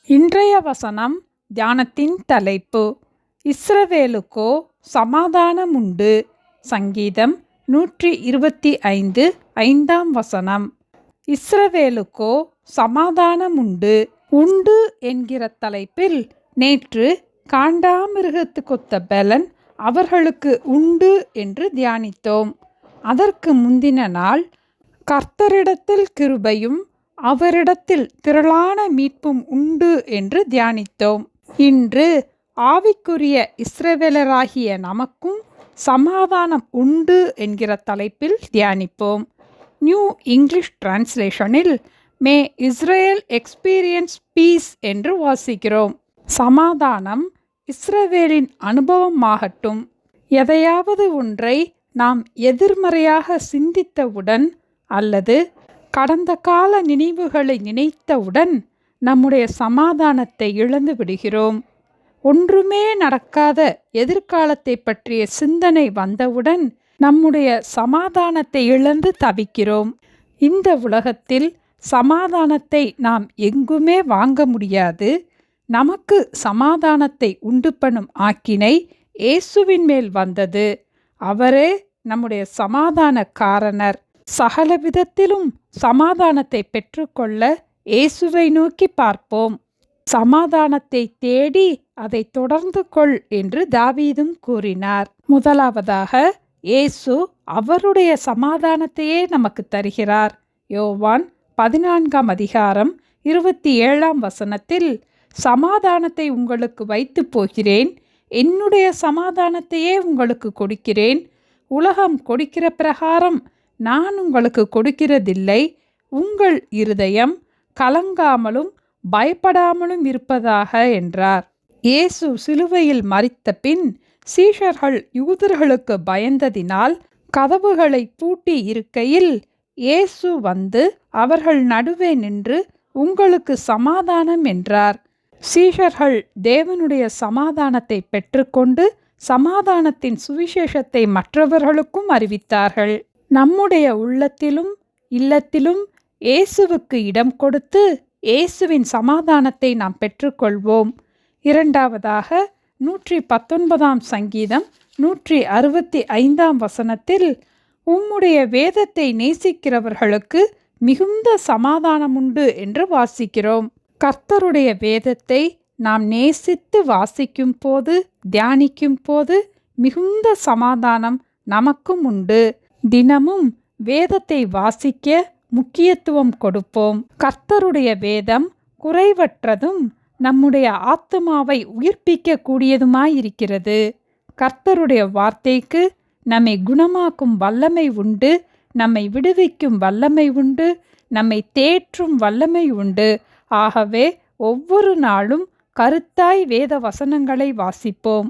இன்றைய வசனம் தியானத்தின் தலைப்பு இஸ்ரவேலுக்கோ சமாதானம் உண்டு. சங்கீதம் 125 5ஆம் வசனம். இஸ்ரவேலுக்கோ சமாதானம் உண்டு. உண்டு என்கிற தலைப்பில் நேற்று காண்டாமிருகத்துக்கொத்த பெலன் அவர்களுக்கு உண்டு என்று தியானித்தோம். அதற்கு முந்தின நாள் கர்த்தரிடத்தில் கிருபையும் அவரிடத்தில் திரளான மீட்பும் உண்டு என்று தியானித்தோம். இன்று ஆவிக்குரிய இஸ்ரவேலராகிய நமக்கும் சமாதானம் உண்டு என்கிற தலைப்பில் தியானிப்போம். நியூ இங்கிலீஷ் டிரான்ஸ்லேஷனில் மே இஸ்ரேல் எக்ஸ்பீரியன்ஸ் பீஸ் என்று வாசிக்கிறோம். சமாதானம் இஸ்ரவேலின் அனுபவமாகட்டும். எதையாவது ஒன்றை நாம் எதிர்மறையாக சிந்தித்தவுடன் அல்லது கடந்த கால நினைவுகளை நினைத்தவுடன் நம்முடைய சமாதானத்தை இழந்து விடுகிறோம். ஒன்றுமே நடக்காத எதிர்காலத்தை பற்றிய சிந்தனை வந்தவுடன் நம்முடைய சமாதானத்தை இழந்து தவிக்கிறோம். இந்த உலகத்தில் சமாதானத்தை நாம் எங்குமே வாங்க முடியாது. நமக்கு சமாதானத்தை உண்டு பண்ணும் ஆக்கினை இயேசுவின் மேல் வந்தது. அவரே நம்முடைய சமாதான காரணர். சகல விதத்திலும் சமாதானத்தை பெற்றுக்கொள்ள இயேசுவை நோக்கி பார்ப்போம். சமாதானத்தை தேடி அதை தொடர்ந்து கொள் என்று தாவீதும் கூறினார். முதலாவதாக இயேசு அவருடைய சமாதானத்தையே நமக்கு தருகிறார். யோவான் 14ஆம் அதிகாரம் 27ஆம் வசனத்தில், சமாதானத்தை உங்களுக்கு வைத்து போகிறேன், என்னுடைய சமாதானத்தையே உங்களுக்கு கொடுக்கிறேன், உலகம் கொடுக்கிற பிரகாரம் நான் உங்களுக்கு கொடுக்கிறதில்லை, உங்கள் இருதயம் கலங்காமலும் பயப்படாமலும் இருப்பதாக என்றார். இயேசு சிலுவையில் மரித்த பின் சீஷர்கள் யூதர்களுக்கு பயந்ததினால் கதவுகளை பூட்டி இருக்கையில் இயேசு வந்து அவர்கள் நடுவே நின்று உங்களுக்கு சமாதானம் என்றார். சீஷர்கள் தேவனுடைய சமாதானத்தை பெற்றுக்கொண்டு சமாதானத்தின் சுவிசேஷத்தை மற்றவர்களுக்கும் அறிவித்தார்கள். நம்முடைய உள்ளத்திலும் இல்லத்திலும் இயேசுவுக்கு இடம் கொடுத்து இயேசுவின் சமாதானத்தை நாம் பெற்றுக்கொள்வோம். இரண்டாவதாக 119ஆம் சங்கீதம் 165ஆம் வசனத்தில், உம்முடைய வேதத்தை நேசிக்கிறவர்களுக்கு மிகுந்த சமாதானம் உண்டு என்று வாசிக்கிறோம். கர்த்தருடைய வேதத்தை நாம் நேசித்து வாசிக்கும் போது தியானிக்கும் போது மிகுந்த சமாதானம் நமக்கும் உண்டு. தினமும் வேதத்தை வாசிக்க முக்கியத்துவம் கொடுப்போம். கர்த்தருடைய வேதம் குறைவற்றதும் நம்முடைய ஆத்துமாவை உயிர்ப்பிக்க கூடியதுமாயிருக்கிறது. கர்த்தருடைய வார்த்தைக்கு நம்மை குணமாக்கும் வல்லமை உண்டு, நம்மை விடுவிக்கும் வல்லமை உண்டு, நம்மை தேற்றும் வல்லமை உண்டு. ஆகவே ஒவ்வொரு நாளும் கருத்தாய் வேத வசனங்களை வாசிப்போம்.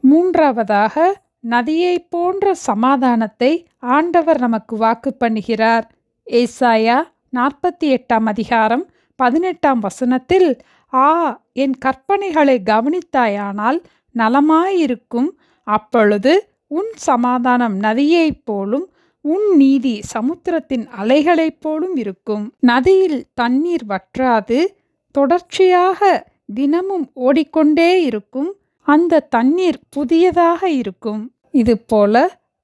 மூன்றாவதாக நதியை போன்ற சமாதானத்தை ஆண்டவர் நமக்கு வாக்கு பண்ணுகிறார். ஏசாயா 48ஆம் அதிகாரம் 18ஆம் வசனத்தில், என் கற்பனைகளை கவனித்தாயானால் நலமாயிருக்கும், அப்பொழுது உன் சமாதானம் நதியைப் போலும் உன் நீதி சமுத்திரத்தின் அலைகளைப் போலும் இருக்கும். நதியில் தண்ணீர் வற்றாது தொடர்ச்சியாக தினமும் ஓடிக்கொண்டே இருக்கும். அந்த தண்ணீர் புதியதாக இருக்கும். இதுபோல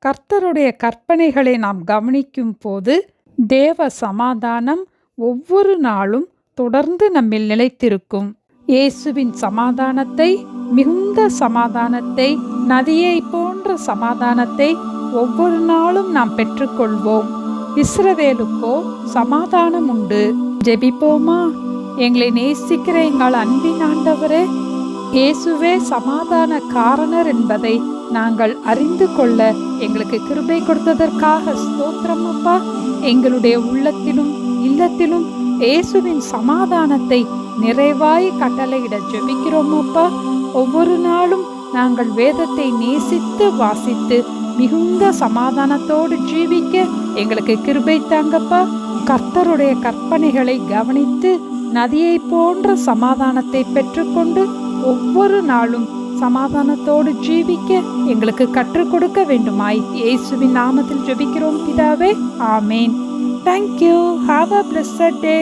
கர்த்தருடைய கற்பனைகளை நாம் கவனிக்கும் போது தேவ சமாதானம் ஒவ்வொரு நாளும் தொடர்ந்து நம்மில் நிலைத்திருக்கும். இயேசுவின் சமாதானத்தை, மிகுந்த சமாதானத்தை, நதியை போன்ற சமாதானத்தை ஒவ்வொரு நாளும் நாம் பெற்றுக்கொள்வோம். இஸ்ரவேலுக்கோ சமாதானம் உண்டு. ஜெபிப்போமா? எங்களை நேசிக்கிற எங்கள் அன்பின் ஆண்டவரே, இயேசுவே சமாதான காரணர் என்பதை நாங்கள் அறிந்து கொள்ள எங்களுக்கு கிருபை கொடுத்ததற்காக ஸ்தோத்திரம் அப்பா. எங்களுடைய உள்ளத்திலும் இல்லத்திலும் இயேசுவின் சமாதானத்தை நிறைவாய் கட்டளையிட ஜெபிக்கிறோம் அப்பா. ஒவ்வொரு நாளும் நாங்கள் வேதத்தை நேசித்து வாசித்து மிகுந்த சமாதானத்தோடு ஜீவிக்க எங்களுக்கு கிருபை தாங்கப்பா. கர்த்தருடைய கற்பனைகளை கவனித்து நதியை போன்ற சமாதானத்தை பெற்றுக்கொண்டு ஒவ்வொரு நாளும் சமாதானத்தோடு ஜீவிக்க எங்களுக்கு கற்றுக் கொடுக்க வேண்டுமாய் இயேசுவின் நாமத்தில் ஜெபிக்கிறோம் பிதாவே. ஆமேன். Thank you. Have a blessed day.